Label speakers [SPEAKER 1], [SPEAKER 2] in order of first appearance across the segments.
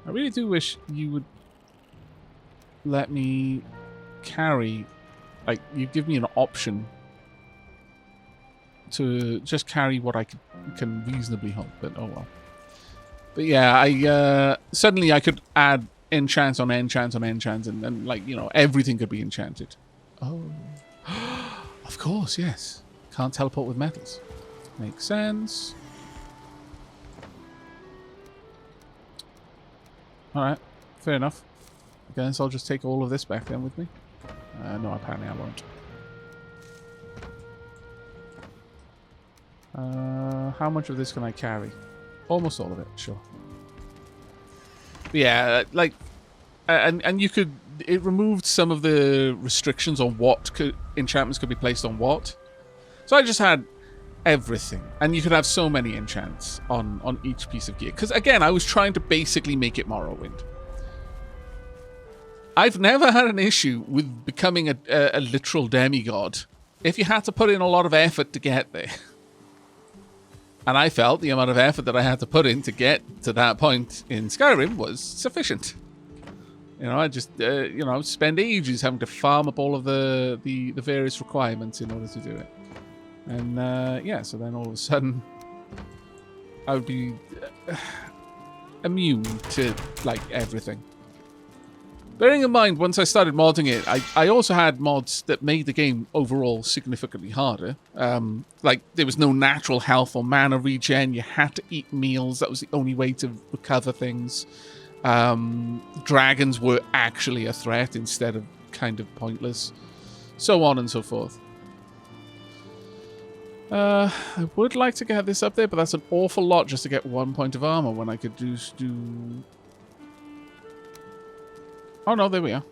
[SPEAKER 1] I really do wish you would let me carry, like, you give me an option to just carry what I can reasonably hold, but oh well. But yeah, suddenly I could add enchants on enchants on enchants, and like, you know, everything could be enchanted. Oh. Of course, yes. Can't teleport with metals. Makes sense. Alright, fair enough. I guess I'll just take all of this back then with me. No, apparently I won't. How much of this can I carry? Almost all of it, sure. But yeah, like, and you could, it removed some of the restrictions on what enchantments could be placed on what. So I just had everything, and you could have so many enchants on each piece of gear. Because again, I was trying to basically make it Morrowind. I've never had an issue with becoming a literal demigod if you had to put in a lot of effort to get there. And I felt the amount of effort that I had to put in to get to that point in Skyrim was sufficient. You know, I just, you know, spend ages having to farm up all of the various requirements in order to do it. And, yeah, so then all of a sudden, I would be immune to, like, everything. Bearing in mind, once I started modding it, I also had mods that made the game overall significantly harder. Like, there was no natural health or mana regen. You had to eat meals. That was the only way to recover things. Dragons were actually a threat instead of kind of pointless. So on and so forth. I would like to get this up there, but that's an awful lot just to get 1 point of armor when I could do... Oh no, there we are.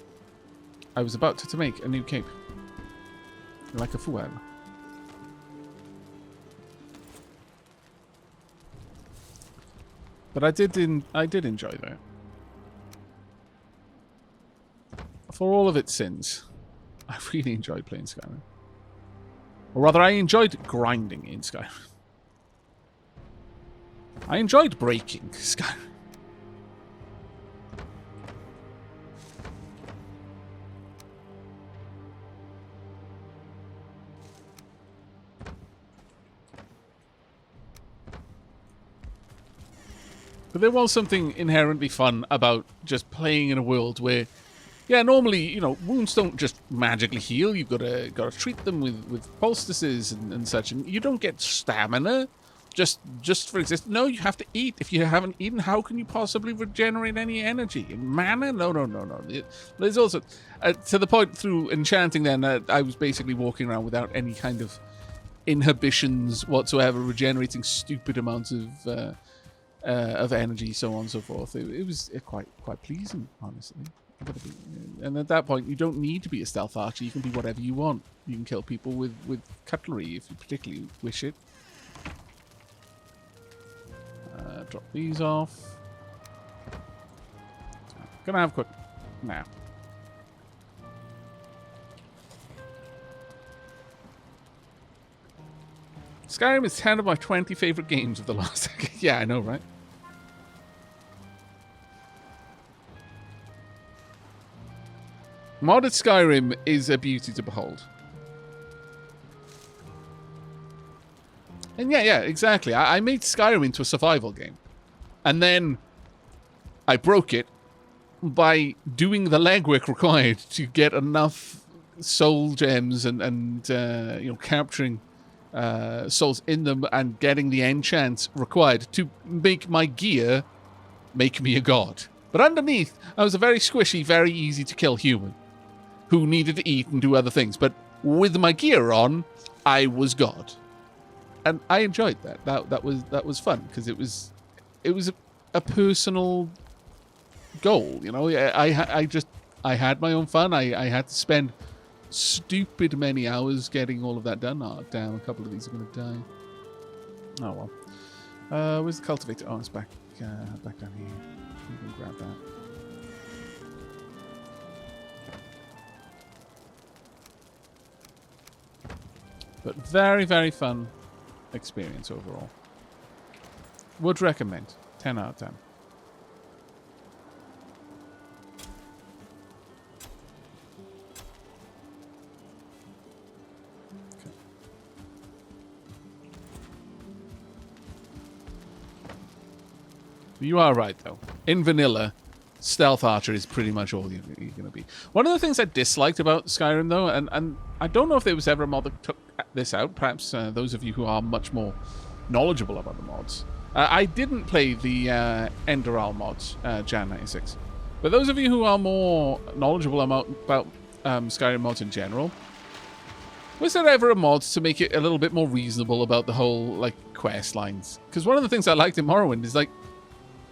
[SPEAKER 1] I was about to make a new cape. Like a fool. But I did enjoy that. For all of its sins, I really enjoyed playing Skyrim. Or rather, I enjoyed grinding in Skyrim. I enjoyed breaking Skyrim. But there was something inherently fun about just playing in a world where, yeah, normally, you know, wounds don't just magically heal. You've got to treat them with poultices and such, and you don't get stamina just for existence. No, you have to eat. If you haven't eaten, how can you possibly regenerate any energy? Mana? No. There's also to the point through enchanting. Then I was basically walking around without any kind of inhibitions whatsoever, regenerating stupid amounts of energy, so on and so forth. It was quite pleasing, honestly. And at that point, you don't need to be a stealth archer. You can be whatever you want. You can kill people with cutlery if you particularly wish it. Drop these off. Gonna have a quick nap. Skyrim is 10 of my 20 favorite games of the last decade. Yeah, I know, right? Modded Skyrim is a beauty to behold. And yeah, exactly. I made Skyrim into a survival game. And then I broke it by doing the legwork required to get enough soul gems and you know, capturing souls in them and getting the enchants required to make my gear make me a god. But underneath, I was a very squishy, very easy to kill human who needed to eat and do other things. But with my gear on, I was god. And I enjoyed that. That was fun because it was a personal goal, you know. I had my own fun. I had to spend stupid many hours getting all of that done. Oh, damn, a couple of these are going to die. Oh, well. Where's the cultivator? Oh, it's back down here. You can grab that. But very, very fun experience overall. Would recommend. 10 out of 10. You are right, though. In vanilla, stealth archer is pretty much all you're going to be. One of the things I disliked about Skyrim, though, and I don't know if there was ever a mod that took this out. Perhaps those of you who are much more knowledgeable about the mods. I didn't play the Enderal mods, Jan 96. But those of you who are more knowledgeable about Skyrim mods in general, was there ever a mod to make it a little bit more reasonable about the whole, like, quest lines? Because one of the things I liked in Morrowind is, like,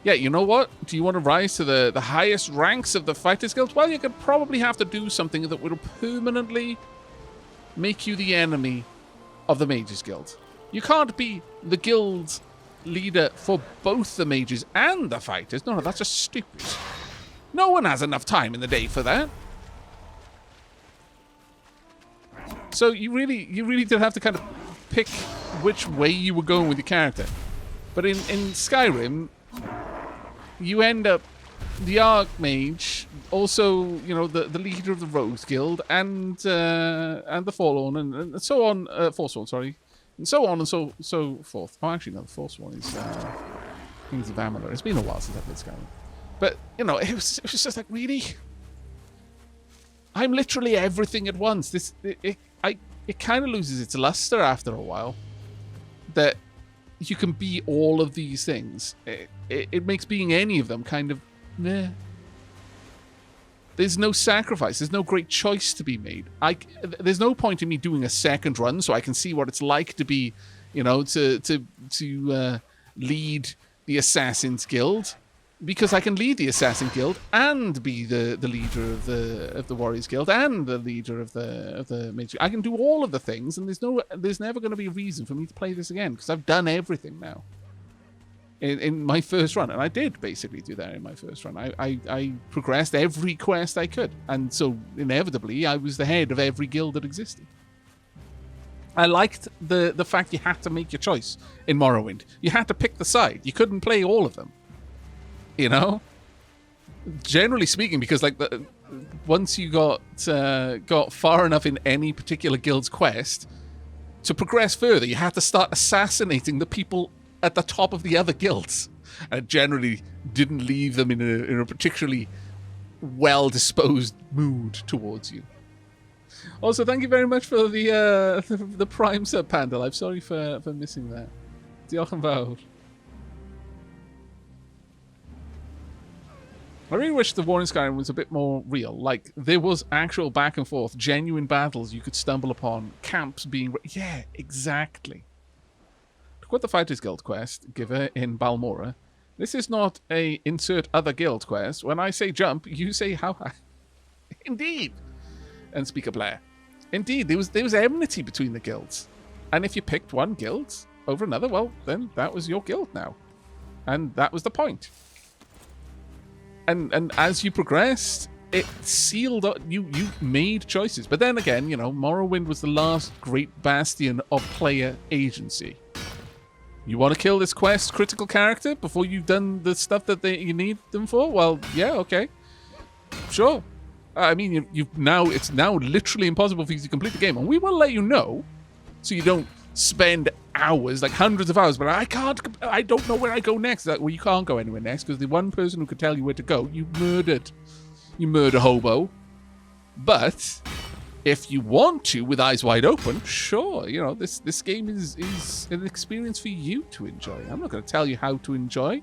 [SPEAKER 1] yeah, you know what? Do you want to rise to the highest ranks of the Fighters Guild? Well, you could probably have to do something that will permanently make you the enemy of the Mages Guild. You can't be the guild leader for both the Mages and the Fighters. No, that's just stupid. No one has enough time in the day for that. So you really did have to kind of pick which way you were going with your character. But in Skyrim, you end up the Archmage, also, you know, the leader of the Rogues Guild, and the Forlorn, and so on, Forsworn, sorry, and so on and so forth. Oh, actually, no, the Forsworn is Kings of Amalur. It's been a while since I played Skyrim, but you know, it was just like, really, I'm literally everything at once. It kind of loses its luster after a while. That you can be all of these things. It makes being any of them kind of meh. There's no sacrifice. There's no great choice to be made. There's no point in me doing a second run so I can see what it's like to be, you know, to lead the Assassin's Guild, because I can lead the Assassin Guild and be the leader of the Warriors Guild and the leader of the Mage. I can do all of the things, and there's never going to be a reason for me to play this again, because I've done everything now. In my first run, and I did basically do that in my first run. I progressed every quest I could, and so inevitably I was the head of every guild that existed. I liked the fact you had to make your choice in Morrowind. You had to pick the side. You couldn't play all of them. You know, generally speaking, because like once you got far enough in any particular guild's quest, to progress further, you had to start assassinating the people at the top of the other guilds, and generally didn't leave them in a particularly well-disposed mood towards you. Also, thank you very much for the Prime sub, Pandal. I'm sorry for missing that. Diolch yn fawr. I really wish the war in Skyrim was a bit more real. Like, there was actual back and forth, genuine battles you could stumble upon, camps being... Yeah, exactly. Look what the Fighters Guild quest, giver in Balmora. This is not a insert other guild quest. When I say jump, you say how high. Indeed. And Speaker Blair. Indeed, there was enmity between the guilds. And if you picked one guild over another, well, then that was your guild now. And that was the point. And as you progressed, it sealed up. You made choices. But then again, you know, Morrowind was the last great bastion of player agency. You want to kill this quest critical character before you've done the stuff that you need them for? Well, yeah, okay. Sure. I mean, it's now literally impossible for you to complete the game. And we will let you know, so you don't spend hours, like hundreds of hours, but I don't know where I go next. Like, well, you can't go anywhere next, because the one person who could tell you where to go, you murdered. You murder hobo. But if you want to, with eyes wide open, sure, you know, this game is an experience for you to enjoy. I'm not going to tell you how to enjoy.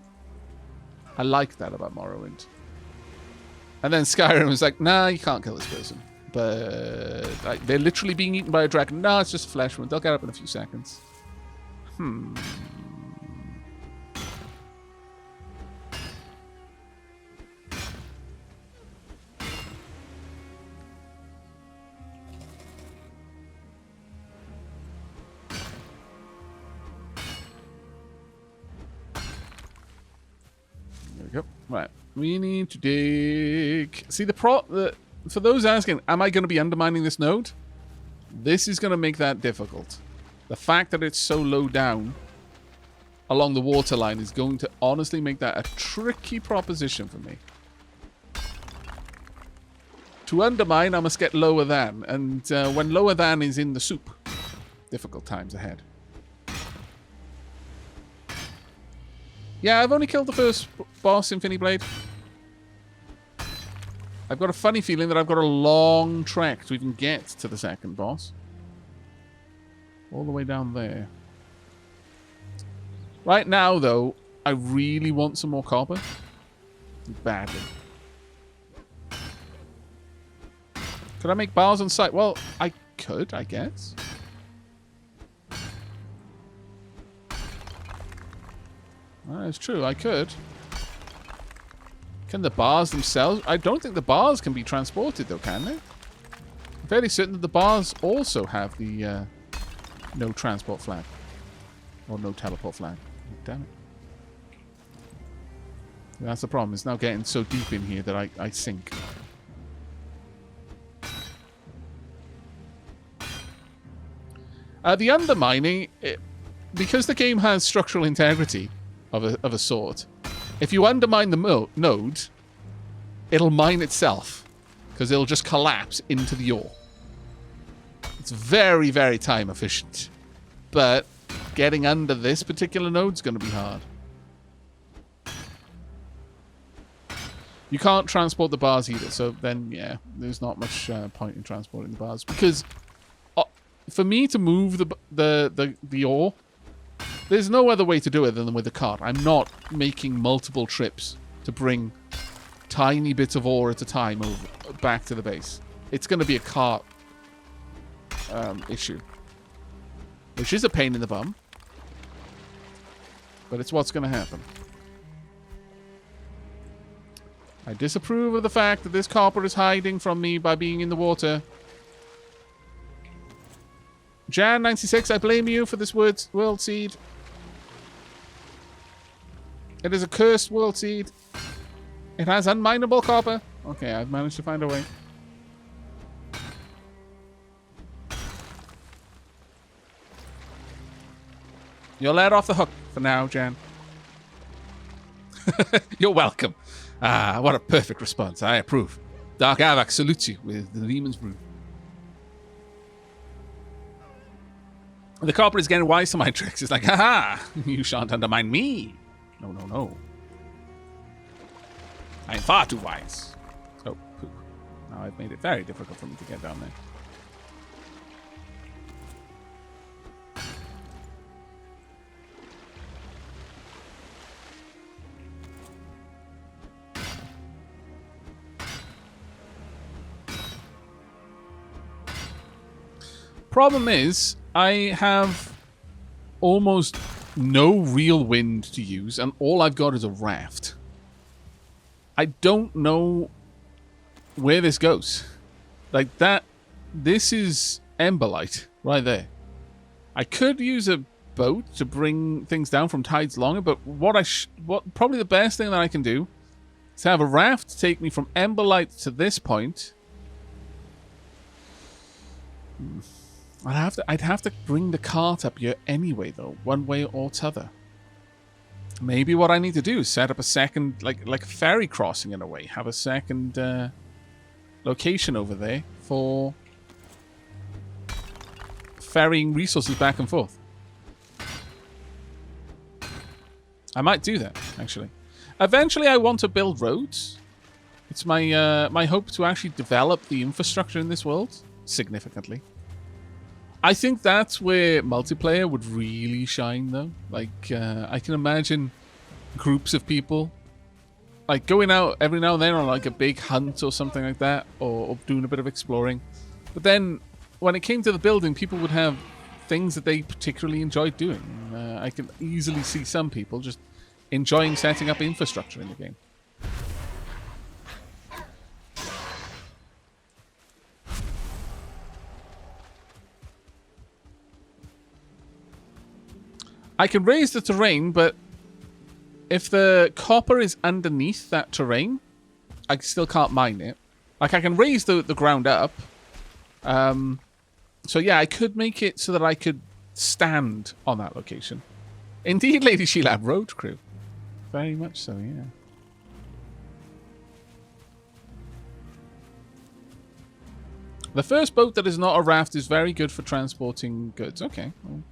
[SPEAKER 1] I like that about Morrowind. And then Skyrim was like, nah, you can't kill this person. But like, they're literally being eaten by a dragon. No, it's just a flesh wound. They'll get up in a few seconds. There we go. Right. We need to dig. See, for those asking, am I going to be undermining this node? This is going to make that difficult. The fact that it's so low down along the waterline is going to honestly make that a tricky proposition for me. To undermine, I must get lower than. And when lower than is in the soup, difficult times ahead. Yeah, I've only killed the first boss, Infinity Blade. I've got a funny feeling that I've got a long trek to even get to the second boss. All the way down there. Right now, though, I really want some more copper. Badly. Could I make bars on site? Well, I could, I guess. That's true, I could. Can the bars themselves? I don't think the bars can be transported, though, can they? I'm fairly certain that the bars also have the no transport flag. Or no teleport flag. Damn it. That's the problem. It's now getting so deep in here that I sink. The undermining, because the game has structural integrity of a sort, if you undermine the node, it'll mine itself, because it'll just collapse into the ore. It's very, very time efficient. But getting under this particular node is going to be hard. You can't transport the bars either, so then, yeah, there's not much point in transporting the bars. Because for me to move the ore, there's no other way to do it than with a cart. I'm not making multiple trips to bring tiny bits of ore at a time back to the base. It's going to be a cart issue. Which is a pain in the bum. But it's what's going to happen. I disapprove of the fact that this copper is hiding from me by being in the water. Jan96, I blame you for this world seed. It is a cursed world seed. It has unminable copper. Okay, I've managed to find a way. You're let off the hook for now, Jan. You're welcome. Ah, what a perfect response. I approve. Dark Aavak salutes you with the Demon's Brew. The copper is getting wise to my tricks. It's like, haha, you shan't undermine me. No, no, no. I am far too wise. Oh, poop. Now I've made it very difficult for me to get down there. Problem is, I have almost no real wind to use, and all I've got is a raft. I don't know where this goes. Like that, this is Emberlight right there. I could use a boat to bring things down from tides longer, but what probably the best thing that I can do is have a raft take me from Emberlight to this point. I'd have to bring the cart up here anyway, though, one way or t'other. Maybe what I need to do is set up a second, like a ferry crossing in a way. Have a second location over there for ferrying resources back and forth. I might do that, actually. Eventually, I want to build roads. It's my hope to actually develop the infrastructure in this world significantly. I think that's where multiplayer would really shine, though. Like, I can imagine groups of people, like, going out every now and then on, like, a big hunt or something like that, or doing a bit of exploring. But then, when it came to the building, people would have things that they particularly enjoyed doing. I can easily see some people just enjoying setting up infrastructure in the game. I can raise the terrain, but if the copper is underneath that terrain, I still can't mine it. Like, I can raise the ground up. So, yeah, I could make it so that I could stand on that location. Indeed, Lady Sheilab, road crew. Very much so, yeah. The first boat that is not a raft is very good for transporting goods. Okay, well,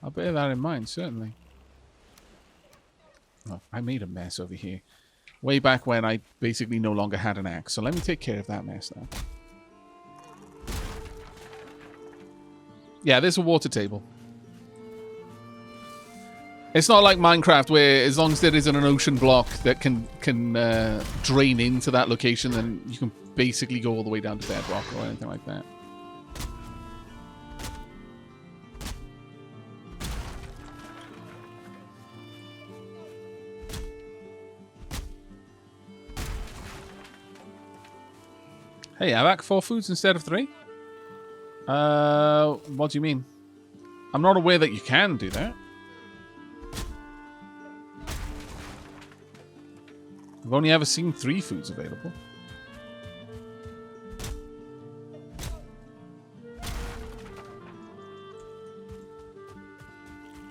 [SPEAKER 1] I'll bear that in mind, certainly. Oh, I made a mess over here. Way back when I basically no longer had an axe. So let me take care of that mess now. Yeah, there's a water table. It's not like Minecraft where as long as there isn't an ocean block that can drain into that location, then you can basically go all the way down to bedrock or anything like that. Hey, Aavak, 4 foods instead of 3? What do you mean? I'm not aware that you can do that. I've only ever seen 3 foods available.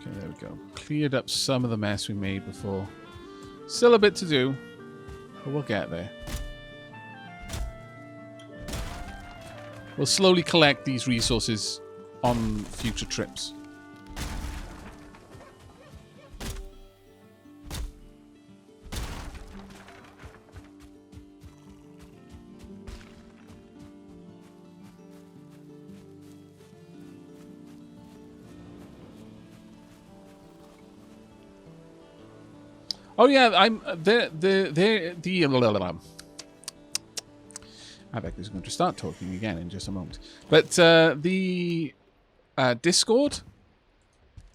[SPEAKER 1] Okay, there we go. Cleared up some of the mess we made before. Still a bit to do, but we'll get there. We'll slowly collect these resources on future trips. Oh yeah, I'm Aavak is going to start talking again in just a moment. But the Discord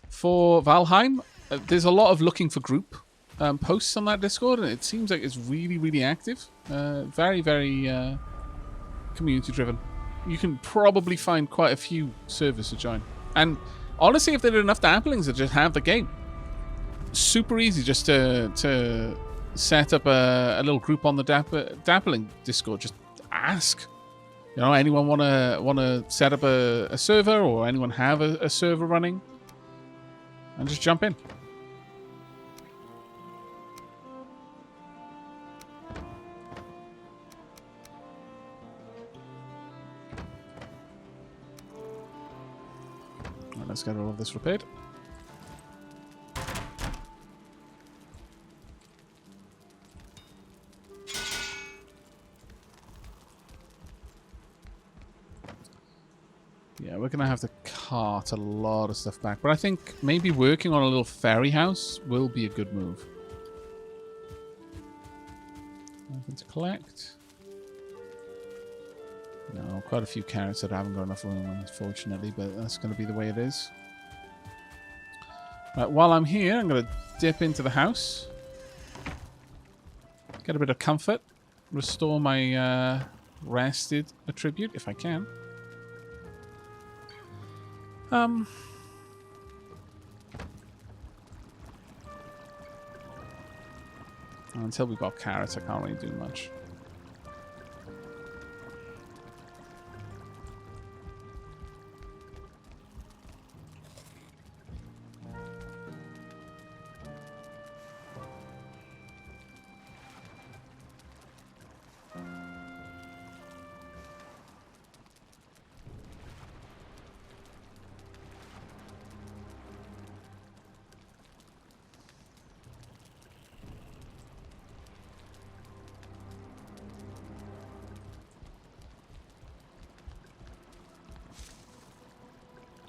[SPEAKER 1] for Valheim, there's a lot of looking for group posts on that Discord, and it seems like it's really, really active. Very, very community-driven. You can probably find quite a few servers to join. And honestly, if there are enough Dapplings that just have the game, super easy just to set up a little group on the Dappling Discord. Just ask, you know, anyone wanna set up a server, or anyone have a server running, and just jump in. Right, let's get all of this repaired. Yeah, we're going to have to cart a lot of stuff back. But I think maybe working on a little ferry house will be a good move. Nothing to collect. No, quite a few carrots that I haven't got enough room, unfortunately. But that's going to be the way it is. Right, while I'm here, I'm going to dip into the house. Get a bit of comfort. Restore my rested attribute, if I can. Until we've got carrots, I can't really do much.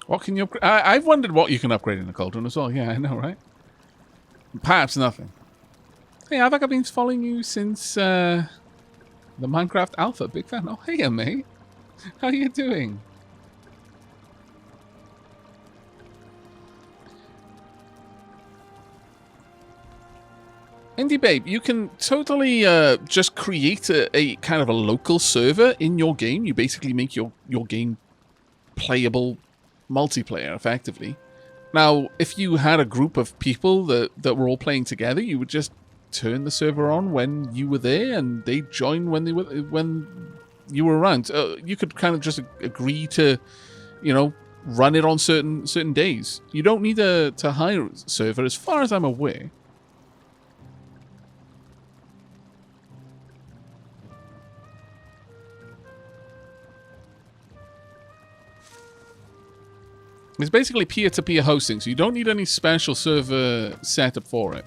[SPEAKER 1] What can you upgrade? I've wondered what you can upgrade in the cauldron as well. Yeah, I know, right? Perhaps nothing. Hey, Aavak, I've been following you since the Minecraft Alpha. Big fan. Oh, hey, mate. How you doing? Indie Babe, you can totally just create a kind of a local server in your game. You basically make your game playable multiplayer, effectively. Now, if you had a group of people that were all playing together, you would just turn the server on when you were there, and they'd join when you were around. You could kind of just agree to, you know, run it on certain days. You don't need to hire a server, as far as I'm aware. It's basically peer-to-peer hosting, so you don't need any special server setup for it.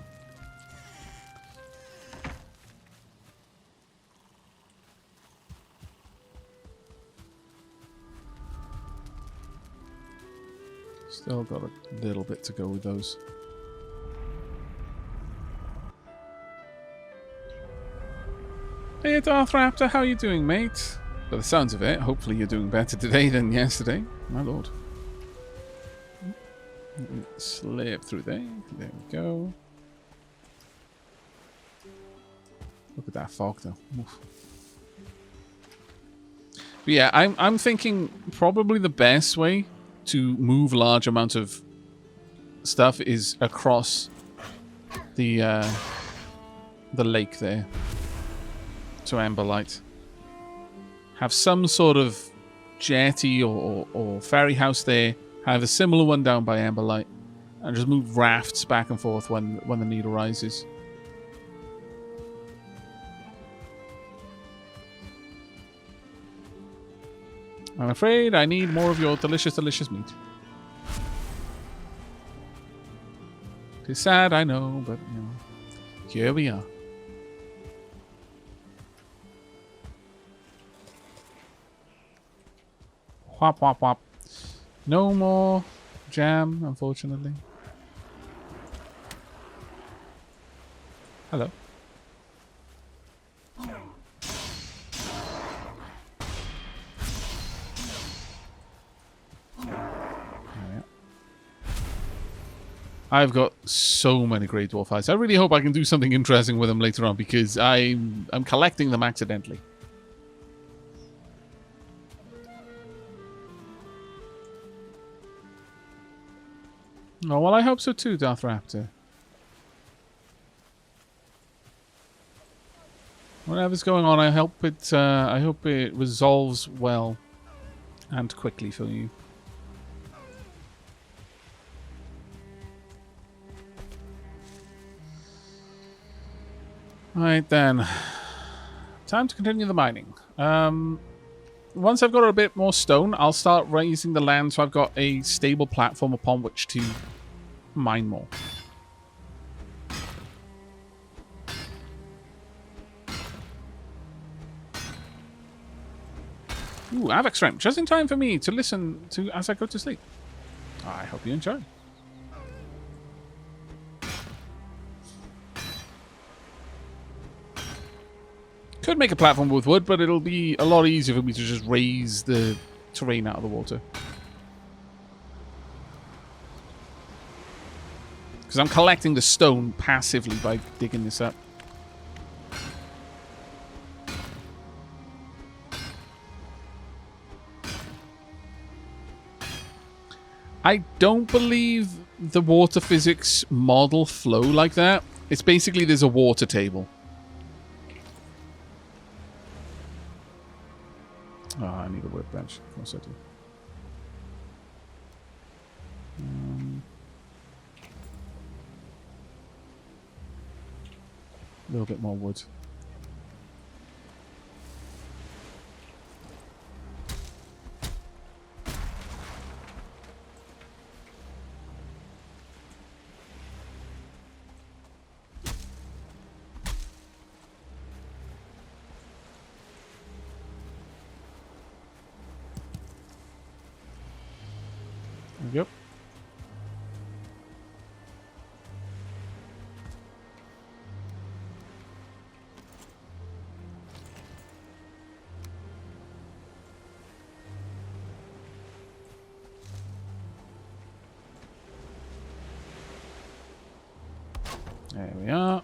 [SPEAKER 1] Still got a little bit to go with those. Hey, Darth Raptor, how you doing, mate? By the sounds of it, hopefully you're doing better today than yesterday. My lord. Slip through there. There we go. Look at that fog, though. Oof. But yeah, I'm thinking probably the best way to move large amounts of stuff is across the lake there to Amberlight. Have some sort of jetty or ferry house there. Have a similar one down by Amberlight, and just move rafts back and forth when the need arises. I'm afraid I need more of your delicious, delicious meat. It's sad, I know, but you know, here we are. Whop, whop, whop. No more jam, unfortunately. Hello. I've got so many Grey Dwarf eyes. I really hope I can do something interesting with them later on, because I'm collecting them accidentally. Oh, well, I hope so too, Darth Raptor. Whatever's going on, I hope it resolves well and quickly for you. Right then, time to continue the mining. Once I've got a bit more stone, I'll start raising the land so I've got a stable platform upon which to mine more. Ooh, Aavak Strength, just in time for me to listen to as I go to sleep. I hope you enjoy. Could make a platform with wood, but it'll be a lot easier for me to just raise the terrain out of the water. Because I'm collecting the stone passively by digging this up. I don't believe the water physics model flow like that. It's basically there's a water table. Oh, I need a workbench. Of course I do. A little bit more wood. Yep. There we are.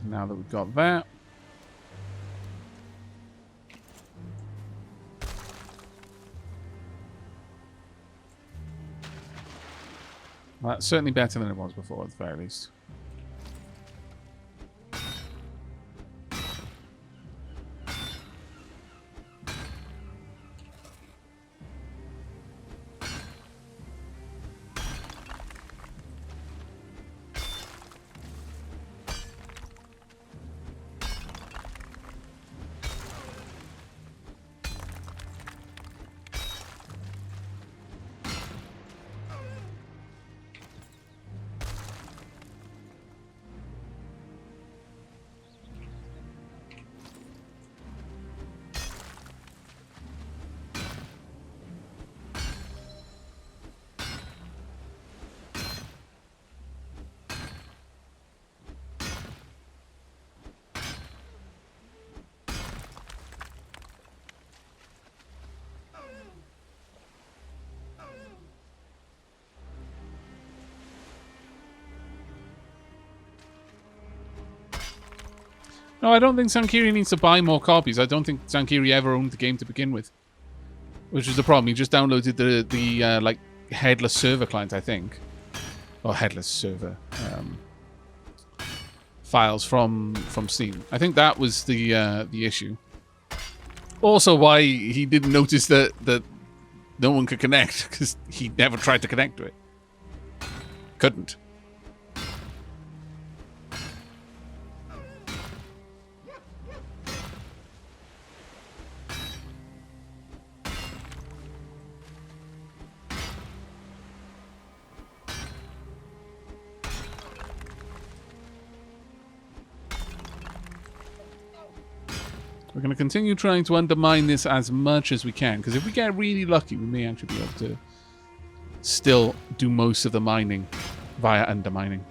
[SPEAKER 1] Now that we've got that. Well, that's certainly better than it was before, at the very least. No, I don't think Sankiri needs to buy more copies. I don't think Sankiri ever owned the game to begin with. Which is the problem. He just downloaded the like, headless server client, I think. Or headless server files from Steam. I think that was the issue. Also why he didn't notice that no one could connect, because he never tried to connect to it. Couldn't. We're going to continue trying to undermine this as much as we can, because if we get really lucky, we may actually be able to still do most of the mining via undermining.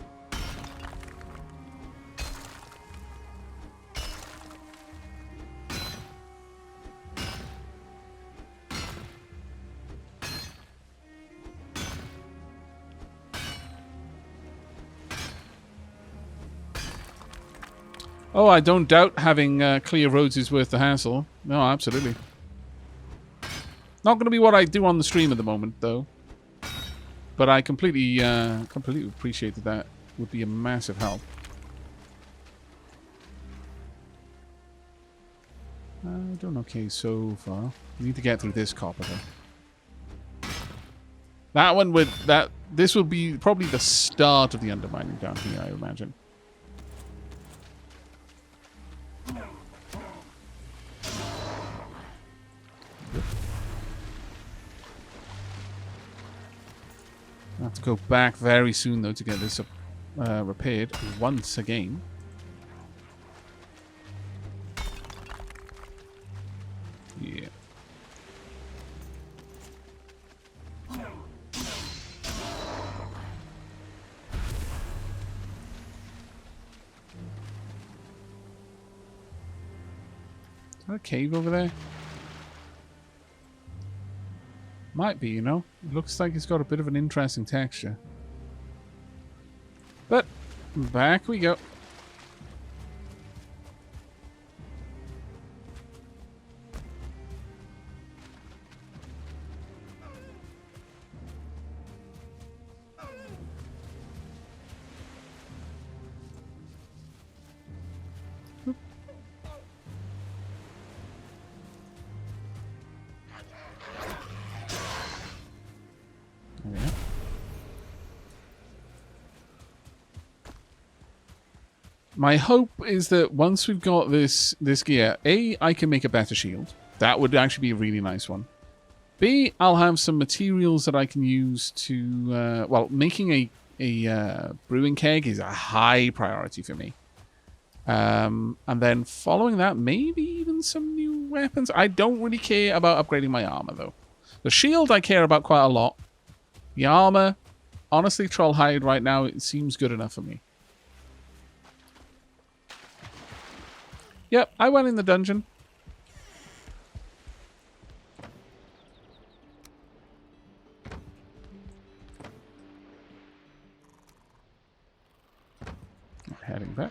[SPEAKER 1] Oh, I don't doubt having clear roads is worth the hassle. No, absolutely. Not going to be what I do on the stream at the moment, though. But I completely appreciate that. That would be a massive help. Doing okay so far. Need to get through this copper, though. That one would... This will be probably the start of the undermining down here, I imagine. I have to go back very soon, though, to get this repaired once again. Yeah. Is that a cave over there? Might be, you know. It looks like it's got a bit of an interesting texture. But, back we go. My hope is that once we've got this gear, A, I can make a better shield. That would actually be a really nice one. B, I'll have some materials that I can use to... well, making a brewing keg is a high priority for me. And then following that, maybe even some new weapons. I don't really care about upgrading my armor, though. The shield I care about quite a lot. The armor, honestly, Troll Hide right now, it seems good enough for me. Yep, I went in the dungeon. Heading back.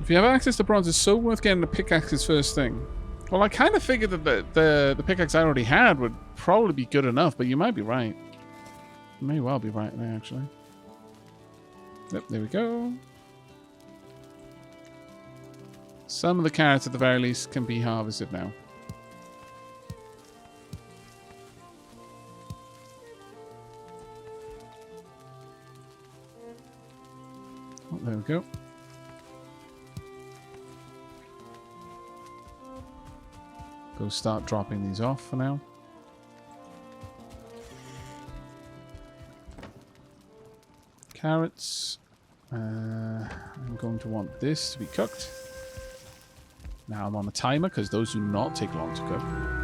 [SPEAKER 1] If you have access to bronze, it's so worth getting the pickaxes first thing. Well, I kind of figured that the pickaxe I already had would probably be good enough, but you might be right. You may well be right there, actually. Yep, there we go. Some of the carrots, at the very least, can be harvested now. Oh, there we go. Go start dropping these off for now. Carrots. I'm going to want this to be cooked. Now I'm on a timer because those do not take long to cook.